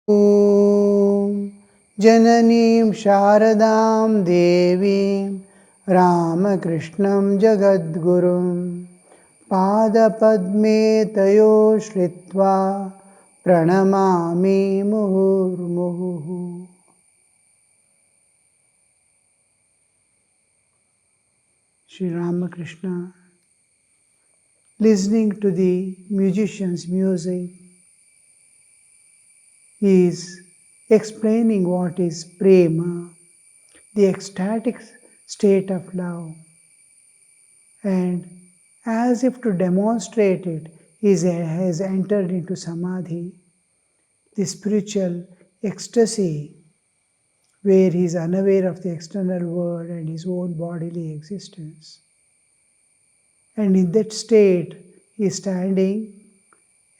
ॐ जननीं शारदां देवीं रामकृष्णं जगद्गुरुं पादपद्मे तयो श्रित्वा प्रणमामि मुहुर्मुहुः. Sri Ramakrishna, listening to the musician's music, is explaining what is prema, the ecstatic state of love, and as if to demonstrate it, he has entered into samadhi, the spiritual ecstasy, where he is unaware of the external world and his own bodily existence. And in that state, he is standing,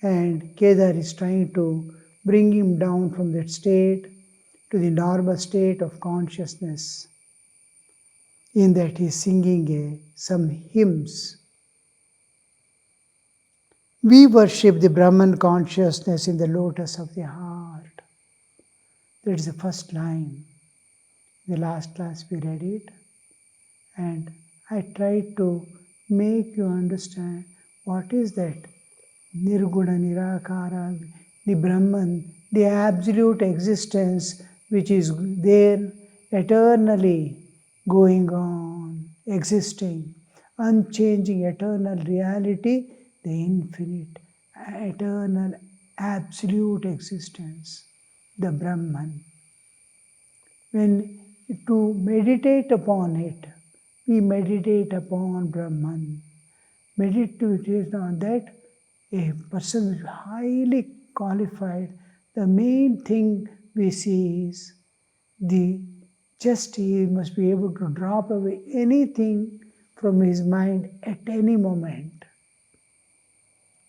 and Kedar is trying to bring him down from that state to the normal state of consciousness. In that he is singing some hymns. We worship the Brahman consciousness in the lotus of the heart. That is the first line. In the last class we read it, and I tried to make you understand what is that Nirguna Nirakara, the Brahman, the absolute existence which is there eternally going on, existing, unchanging eternal reality, the infinite, eternal, absolute existence, the Brahman. When to meditate upon it, we meditate upon Brahman. Meditate on that, a person is highly qualified. The main thing we see is he must be able to drop away anything from his mind at any moment.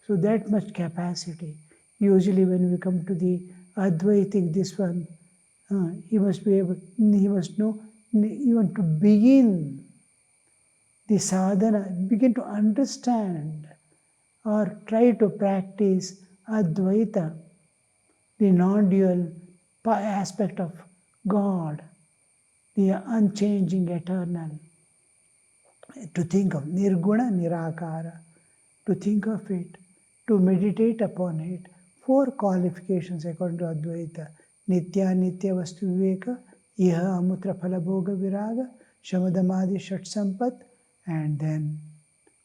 So that much capacity. Usually when we come to the Advaitic, this one, he must know even to begin the sadhana, begin to understand or try to practice Advaita, the non-dual aspect of God, the unchanging eternal. To think of Nirguna Nirakara, to think of it, to meditate upon it. 4 qualifications according to Advaita: Nitya Nitya Vastu Viveka, Iha Amutra Phalabhoga Viraga, Shamadamadi Shat Sampat, and then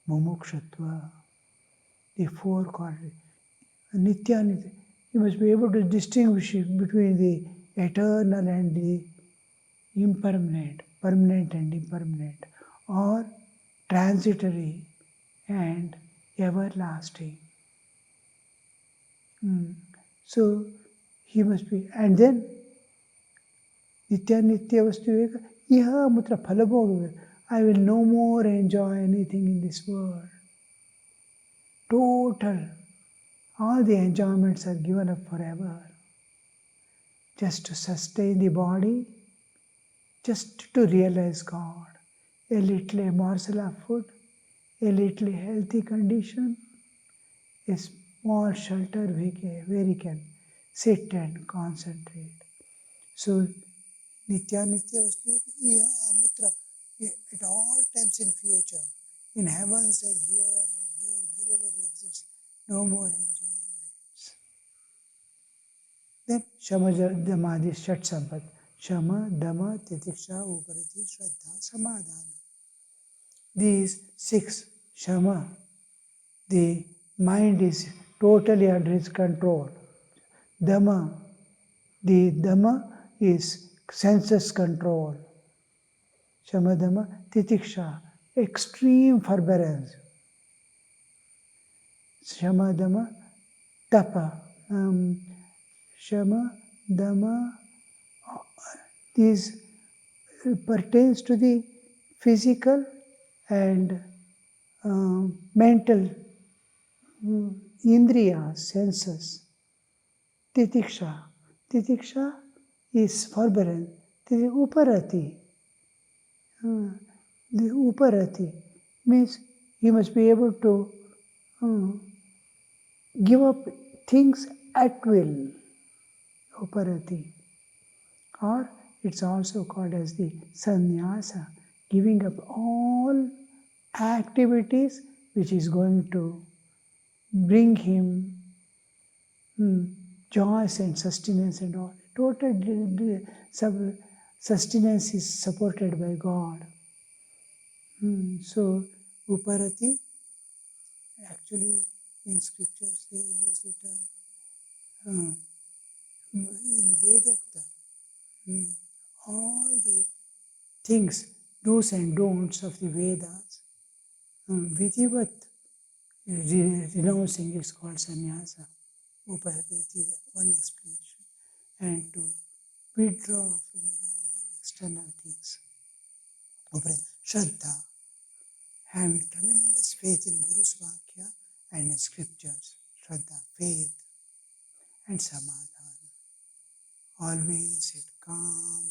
Mumukshutva. The 4 qualities. Nitya Nitya. You must be able to distinguish between the eternal and the impermanent, permanent and impermanent, or transitory and everlasting. So he must be, and then Nitya Nitya Vastu Viveka, Iha Mutra Phalabhoga. I will no more enjoy anything in this world. Total. All the enjoyments are given up forever. Just to sustain the body, just to realize God. A little morsel of food, a little healthy condition, a small shelter where he can sit and concentrate. So, Nitya Nitya Vastu Amutra, at all times in future, in heavens and here and there, wherever he exists, no more enjoyments. Then Shama Dhamadi Shat Sampat. Shama, Dhamma, Titiksha, Uparati, Shraddha, Samadhana. These 6, Shama, the mind is totally under his control. Dhamma, the Dhamma is senses control. Shama, Dhamma, Titiksha, extreme forbearance. Shama, Dhamma, Tapa, Shama, Dhamma, these pertains to the physical and mental indriya, senses. Titiksha. Titiksha is forbearance. Uparati. The Uparati means he must be able to give up things at will. Uparati, or it's also called as the sannyasa, giving up all activities which is going to bring him joys and sustenance and all. Total sustenance is supported by God. So, Uparati, actually in scriptures they use the term in Vedokta. All the things, do's and don'ts of the Vedas, Vidhivat renouncing is called sannyasa. Uparati is one explanation. And to withdraw from all external things. Shraddha, having tremendous faith in Guru's Vakya and in scriptures. Shraddha, faith, and Samadhana. Always it calm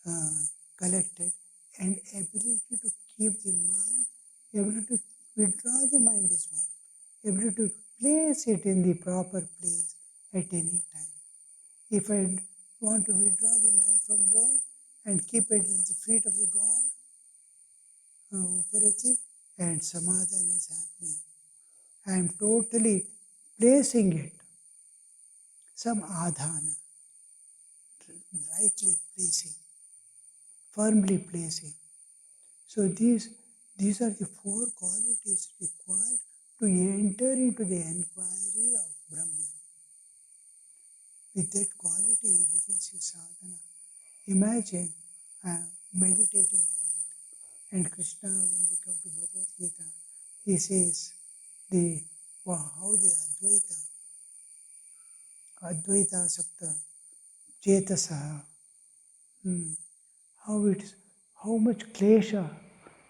and collected, and ability to keep the mind, ability to withdraw the mind is one. Ability to place it in the proper place at any time. If I want to withdraw the mind from world and keep it at the feet of the God, Uparati, and Samadhana is happening. I am totally placing it, some adhana, rightly placing, firmly placing. So these are the four qualities required to enter into the enquiry of Brahman. With that quality, we can see sadhana. Imagine meditating on it. And Krishna, when we come to Bhagavad Gita, he says how the Advaita Sakta Chetasaha, how much klesha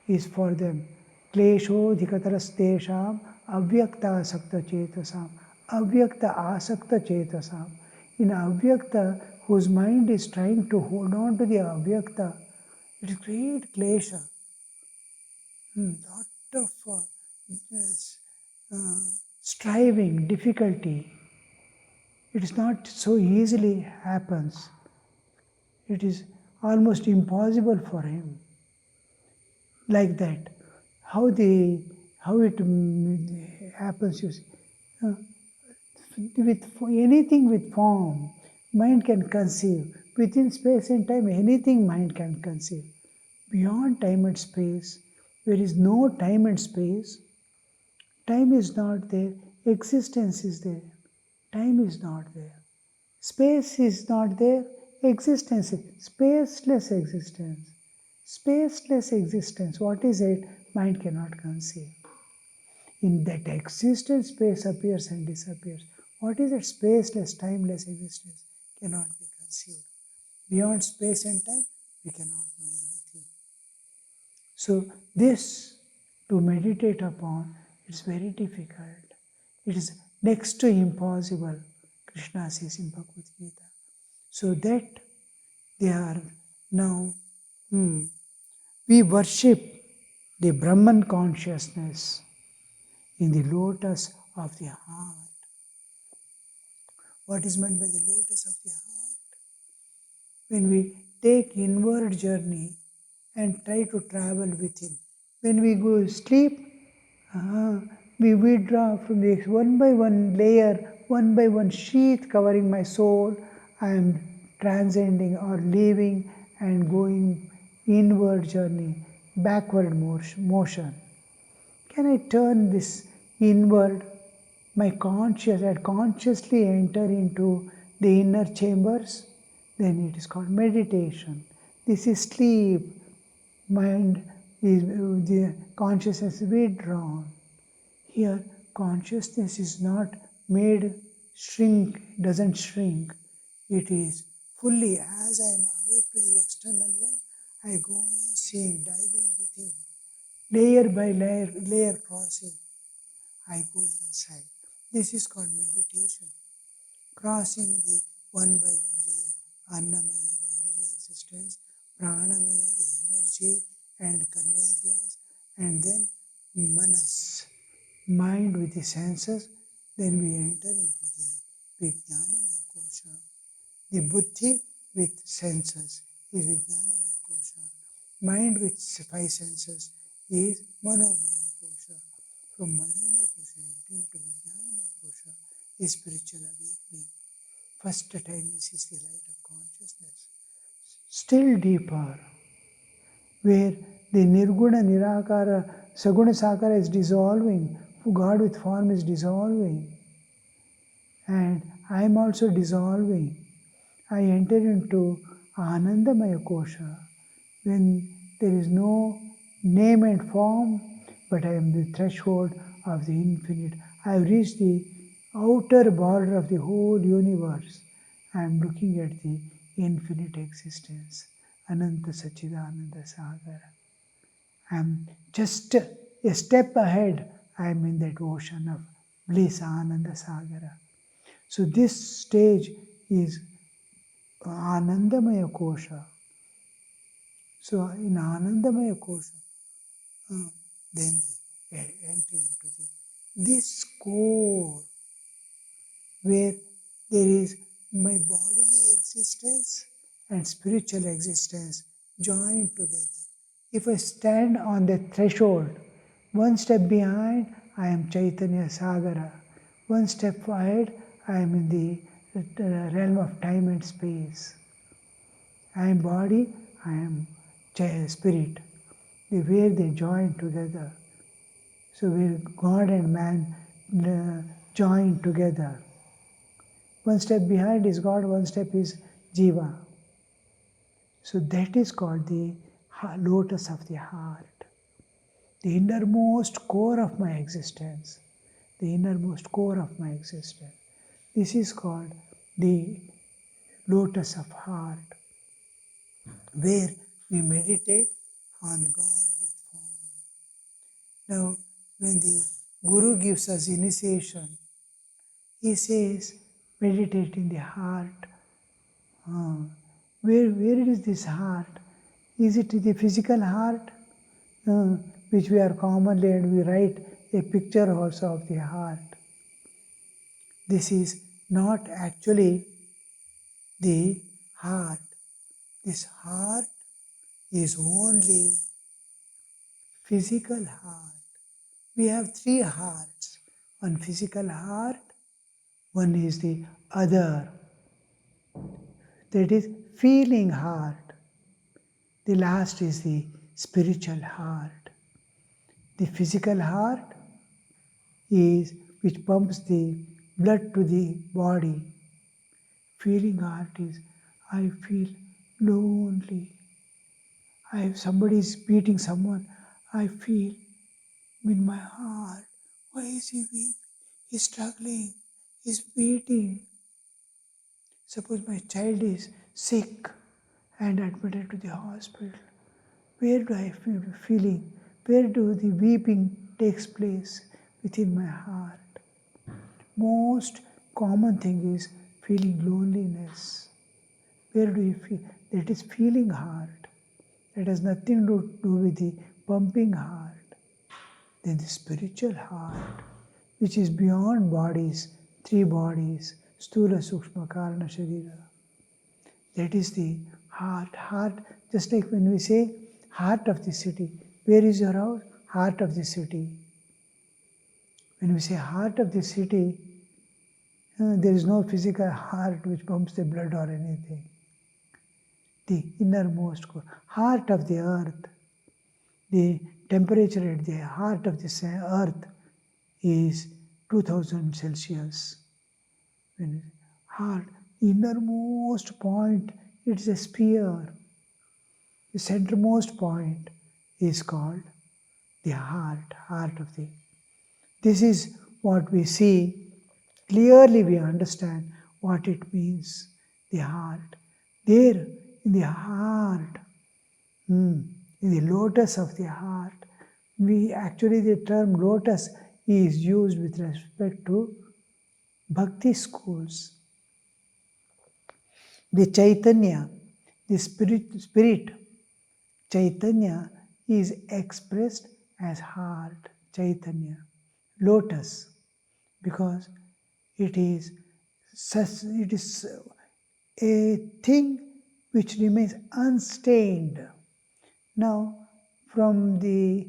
is for them. Klesho dhikatarastesham avyakta asakta chetasam. Avyakta asakta chetasam. In avyakta, whose mind is trying to hold on to the avyakta, it is great klesha. Lot of striving, difficulty. It is not so easily happens. It is almost impossible for him. Like that, how it happens. You see, with anything with form, mind can conceive. Within space and time, anything mind can conceive. Beyond time and space, there is no time and space. Time is not there, existence is there. Time is not there. Space is not there, existence is spaceless existence. Spaceless existence, what is it? Mind cannot conceive. In that existence, space appears and disappears. What is it? Spaceless, timeless existence cannot be conceived. Beyond space and time, we cannot know anything. So this, to meditate upon, it's very difficult. It is next to impossible, Krishna says in Bhagavad Gita. So that they are now, we worship the Brahman consciousness in the lotus of the heart. What is meant by the lotus of the heart? When we take inward journey and try to travel within. When we go sleep, we withdraw from the one by one layer, one by one sheath covering my soul. I am transcending or leaving and going inward journey, backward motion. Can I turn this inward? My conscious, I consciously enter into the inner chambers, then it is called meditation. This is sleep. Mind is the consciousness withdrawn. Here, consciousness is not made shrink, doesn't shrink. It is fully, as I am awake to the external world, I go on seeing, diving within, layer by layer crossing. I go inside. This is called meditation. Crossing the one by one layer. Annamaya, bodily existence, Pranamaya, the energy and karmendriyas, and then manas, mind with the senses. Then we enter into the Vijnanamaya kosha, The buddhi with senses is Vijnanamaya Kosha. Mind with five senses is Manomaya Kosha. From Manomaya Kosha entering to Vijnanamaya Kosha is spiritual awakening. First time he sees the light of consciousness. Still deeper, where the Nirguna, Nirakara, Saguna Sakara is dissolving, God with form is dissolving, and I am also dissolving. I enter into Anandamaya Kosha when there is no name and form, but I am the threshold of the infinite. I have reached the outer border of the whole universe. I am looking at the infinite existence. Ananta Sachidananda Sagara. I am just a step ahead. I am in that ocean of bliss, Ananda Sagara. So this stage is Anandamaya Kosha. So in Anandamaya Kosha, then the entry into this core where there is my bodily existence and spiritual existence joined together. If I stand on the threshold, one step behind, I am Chaitanya Sagara. One step ahead, I am in the realm of time and space. I am body, I am spirit. Where they join together. So where God and man join together. One step behind is God, one step is Jiva. So that is called the lotus of the heart. The innermost core of my existence. The innermost core of my existence. This is called the lotus of heart, where we meditate on God with form. Now, when the Guru gives us initiation, he says, meditate in the heart. Where is this heart? Is it the physical heart, which we are commonly, and we write a picture also of the heart? This is not actually the heart. This heart is only physical heart. We have three hearts. One physical heart, one is the other, that is feeling heart. The last is the spiritual heart. The physical heart is which pumps the blood to the body. Feeling heart is I feel lonely. Somebody is beating someone. I feel in my heart. Why is he weeping? He's struggling. He's beating. Suppose my child is sick and admitted to the hospital. Where do I feel feeling? Where do the weeping takes place? Within my heart. Most common thing is feeling loneliness. Where do you feel? That is feeling heart. That has nothing to do with the pumping heart. Then the spiritual heart, which is beyond bodies, three bodies, Sthula, Sukshma, Karana, Sharira. That is the heart. Heart, just like when we say heart of the city. Where is your house? Heart of the city. When we say heart of the city, there is no physical heart which pumps the blood or anything. The innermost core, heart of the earth. The temperature at the heart of the earth is 2000 Celsius. When heart, innermost point, it's a sphere. The centermost point is called the heart of the. This is what we see. Clearly we understand what it means, the heart. There, in the heart, in the lotus of the heart, the term lotus is used with respect to bhakti schools. The Chaitanya, the spirit Chaitanya is expressed as heart, Chaitanya, lotus, because it is a thing which remains unstained. Now, from the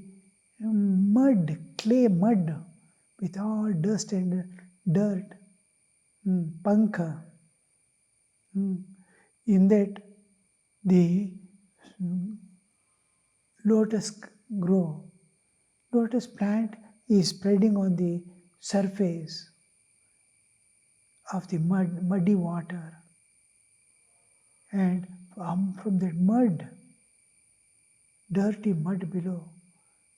mud, clay mud, with all dust and dirt, panka, in that the lotus grow. Lotus plant is spreading on the surface of the muddy water, and from that mud, dirty mud below,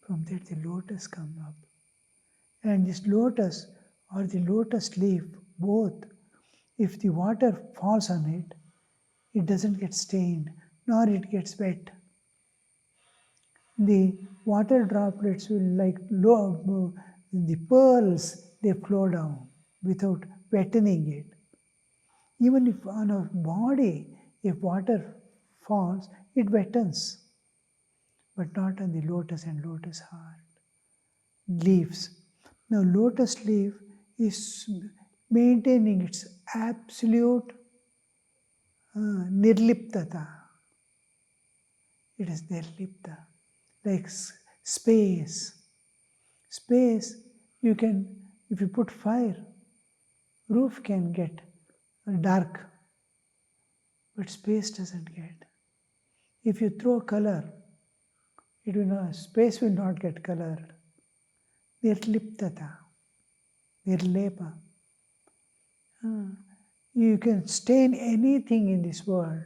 from that the lotus come up. And this lotus or the lotus leaf, both, if the water falls on it, it doesn't get stained, nor it gets wet. The water droplets will the pearls, they flow down without wettening it. Even if on a body, if water falls, it wettens, but not on the lotus and lotus heart. Leaves. Now, lotus leaf is maintaining its absolute nirliptata. It is nirlipta, like space. Space, you can, if you put fire, roof can get dark, but space doesn't get. If you throw color, it will not, space will not get colored. Nirliptata, nirlepa. You can stain anything in this world.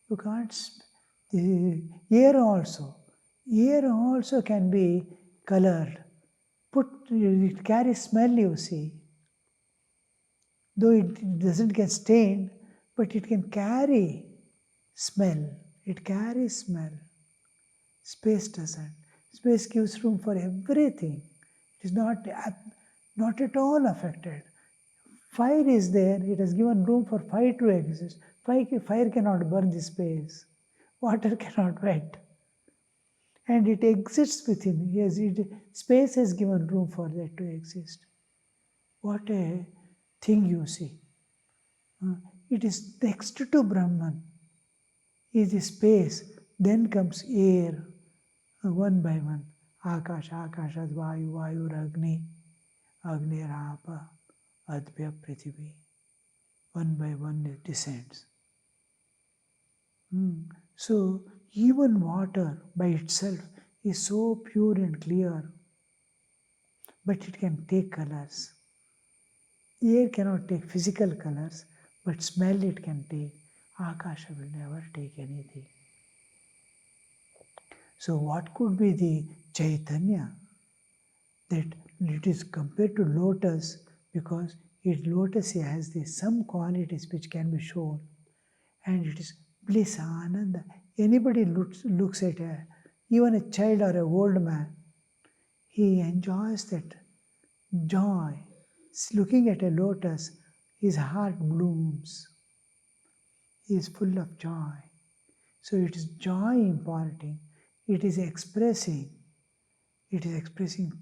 You can't. The air also. Air also can be colored. It carries smell, you see. Though it doesn't get stained, but it can carry smell. It carries smell. Space doesn't. Space gives room for everything. It is not at all affected. Fire is there, it has given room for fire to exist. Fire cannot burn the space. Water cannot wet. And it exists within. Yes, space has given room for that to exist. What a thing you see. It is next to Brahman. Is the space. Then comes air, one by one. Akash, Akashad, Vayu, Vayu, Agni, Agni, Rapa, Advya, Prithivi. One by one it descends. So even water by itself is so pure and clear, but it can take colors. Air cannot take physical colors, but smell it can take. Akasha will never take anything. So what could be the Chaitanya? That it is compared to lotus because lotus has some qualities which can be shown, and it is bliss, ananda. Anybody looks at even a child or an old man, he enjoys that joy. Looking at a lotus, his heart blooms. He is full of joy. So it is joy imparting. It is expressing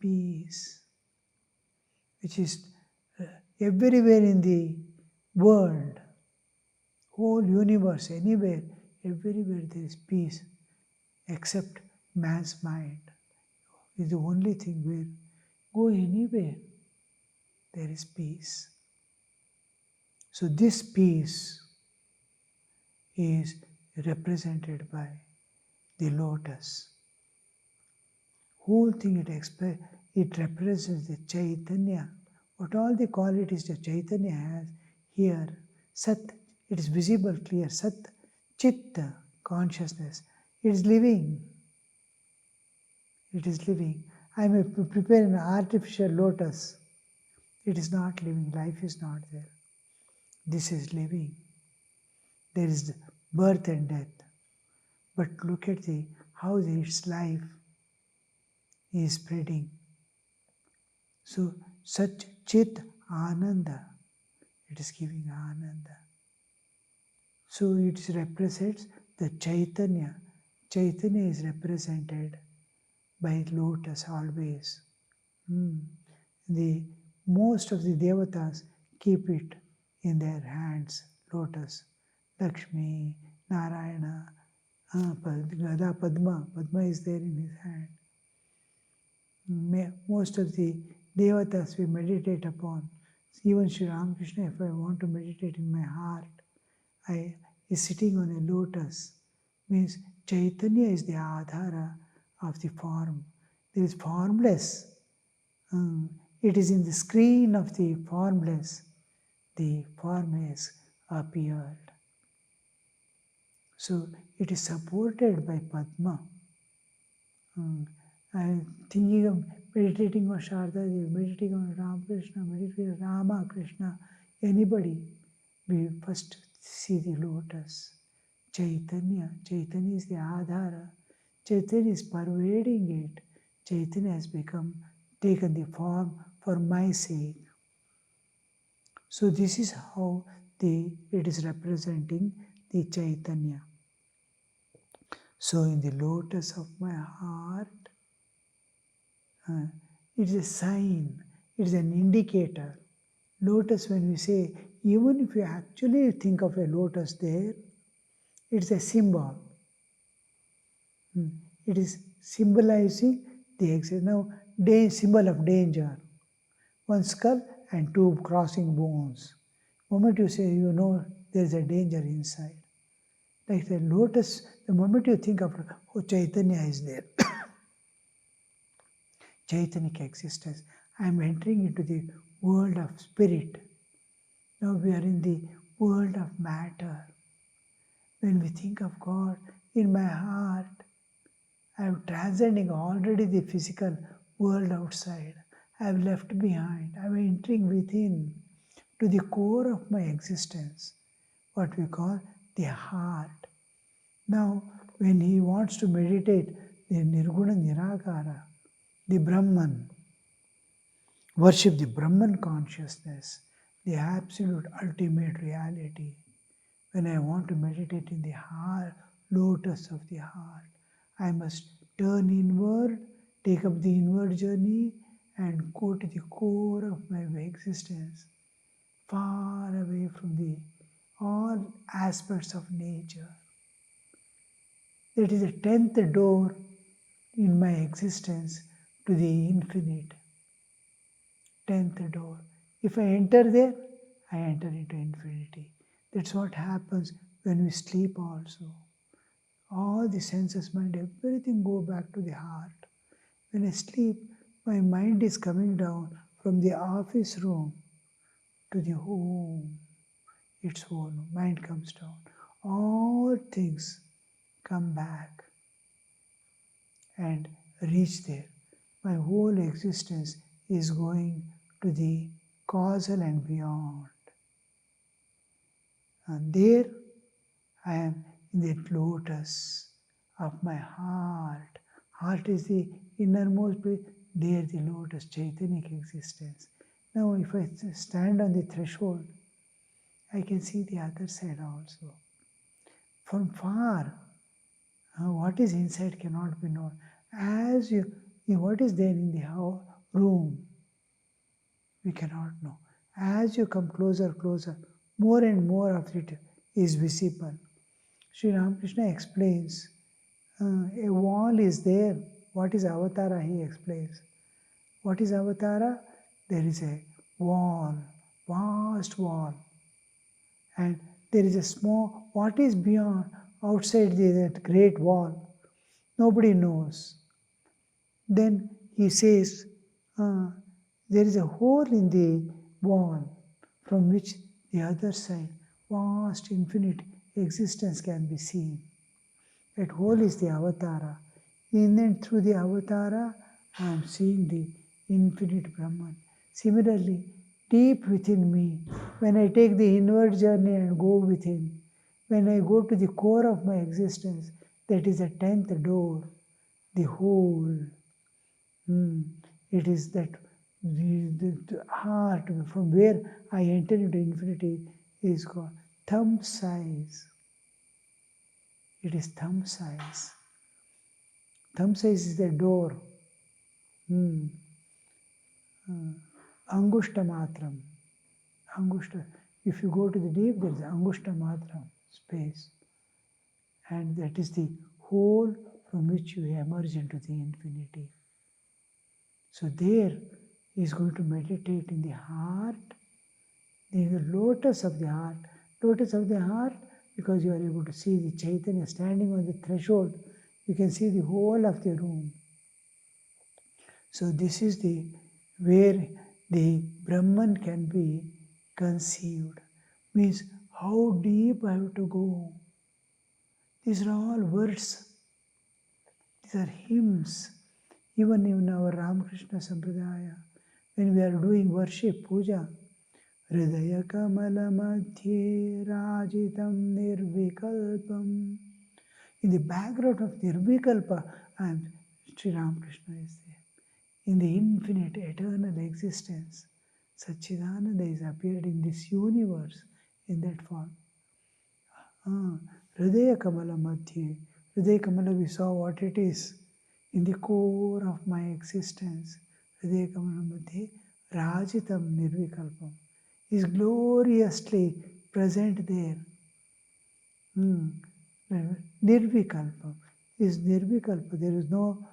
peace, which is everywhere in the world, whole universe, anywhere, everywhere there is peace, except man's mind. Is the only thing where go anywhere, there is peace. So this peace is represented by the lotus. Whole thing it represents the Chaitanya. What all the qualities the Chaitanya has here, Sat, it is visible, clear. Sat, Chitta, consciousness. It is living. It is living. I may prepare an artificial lotus. It is not living. Life is not there. This is living. There is birth and death. But look at how its life is spreading. So, such Chit Ananda, it is giving Ananda. So, it represents the Chaitanya. Chaitanya is represented by lotus always. Most of the devatas keep it in their hands, lotus. Lakshmi, Narayana, Gada Padma. Padma is there in his hand. Most of the devatas we meditate upon. Even Sri Ramakrishna, if I want to meditate in my heart, I is sitting on a lotus. Means Chaitanya is the adhara of the form. There is formless. It is in the screen of the formless. The form has appeared. So it is supported by Padma. I'm thinking of meditating on Sharda Devi, meditating on Ramakrishna, meditating on Rama, Krishna, anybody. We first see the lotus. Chaitanya. Chaitanya is the adhara. Chaitanya is pervading it. Chaitanya has taken the form for my sake. So this is how it is representing the Chaitanya. So in the lotus of my heart, it is a sign, it is an indicator. Lotus, when we say, even if you actually think of a lotus there, it's a symbol. It is symbolizing the exit. Now, symbol of danger. One skull and two crossing bones. The moment you say, you know there is a danger inside. Like the lotus, the moment you think of, oh, Chaitanya is there. Chaitanic existence. I am entering into the world of spirit. Now we are in the world of matter. When we think of God, in my heart, I am transcending already the physical world outside. I have left behind. I am entering within to the core of my existence, what we call the heart. Now, when he wants to meditate the Nirguna Nirakara, the Brahman, worship the Brahman consciousness, the absolute ultimate reality. When I want to meditate in the heart, lotus of the heart, I must turn inward, take up the inward journey, and go to the core of my existence, far away from all aspects of nature. That is the 10th door in my existence to the infinite. 10th door. If I enter there, I enter into infinity. That's what happens when we sleep also. All the senses, mind, everything go back to the heart. When I sleep, my mind is coming down from the office room to the home. Its own mind comes down. All things come back and reach there. My whole existence is going to the causal and beyond. And there I am in that lotus of my heart. Heart is the innermost place. There the lotus, Chaitanic existence. Now if I stand on the threshold, I can see the other side also. From far, what is inside cannot be known. As what is there in the room, we cannot know. As you come closer, more and more of it is visible. Sri Ramakrishna explains, a wall is there. What is avatara? He explains. What is avatara? There is a wall, vast wall. And there is a small, what is beyond, outside that great wall? Nobody knows. Then he says, there is a hole in the wall from which the other side, vast infinite existence can be seen. That hole is the avatara. In and through the avatara, I am seeing the infinite Brahman. Similarly, deep within me, when I take the inward journey and go within, when I go to the core of my existence, that is the 10th door, the whole. It is that the heart from where I enter into infinity is called thumb size. It is thumb size. Thumb size is the door. Angushta matram. Angushta. If you go to the deep, there is Angushta matram. space. And that is the whole from which you emerge into the infinity. So there he is going to meditate in the heart, in the lotus of the heart. Lotus of the heart, because you are able to see the Chaitanya standing on the threshold, you can see the whole of the room. So this is the where the Brahman can be conceived. Means how deep I have to go. These are all words. These are hymns. Even in our Ramakrishna Sampradaya, when we are doing worship, puja, Hridaya Kamala Madhye Rajitam Nirvikalpam. In the background of Nirvikalpa, Sri Ramakrishna is there. In the infinite, eternal existence, Satchidananda is appeared in this universe in that form. Hridaya Kamala Madhye. Hridaya Kamala, we saw what it is. In the core of my existence, Hridaya Kamala Madhye Rajitam Nirvikalpam is gloriously present there. Nirvikalpam is Nirvikalpa. There is no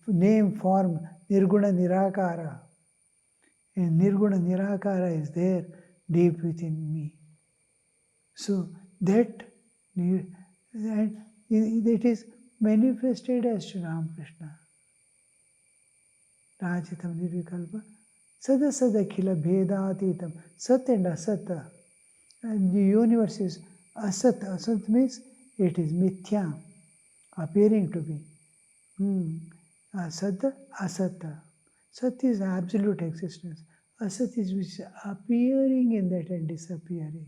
name, form, Nirguna Nirakara. And Nirguna Nirakara is there deep within me. So that, and it is manifested as Sri Ramakrishna. Rajitam Nirvikalpa. Sada Sada Khila Bhedatitam. Sat and Asat. And the universe is Asat. Asat means it is Mithya, appearing to be. Asat, Asat. Sat is absolute existence. Asat is which is appearing in that and disappearing.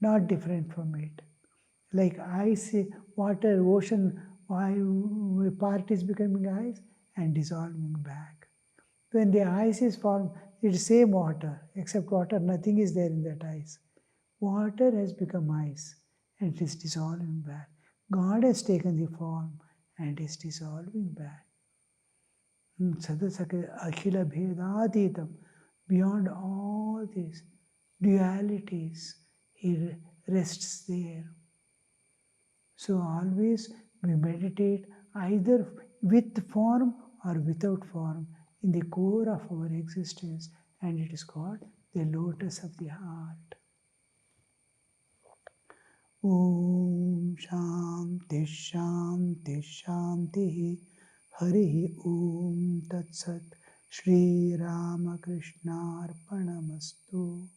Not different from it. Like ice, water, ocean, part is becoming ice and dissolving back. When the ice is formed, it's same water, except water, nothing is there in that ice. Water has become ice and it is dissolving back. God has taken the form and is dissolving back. Sadasaka Akhila Bhedaditam. Beyond all these dualities, he rests there. So always we meditate either with form or without form in the core of our existence, and it is called the lotus of the heart. Om Shanti Shanti Shanti Hari Om Tat Sat Shri Ramakrishna Arpanamastu.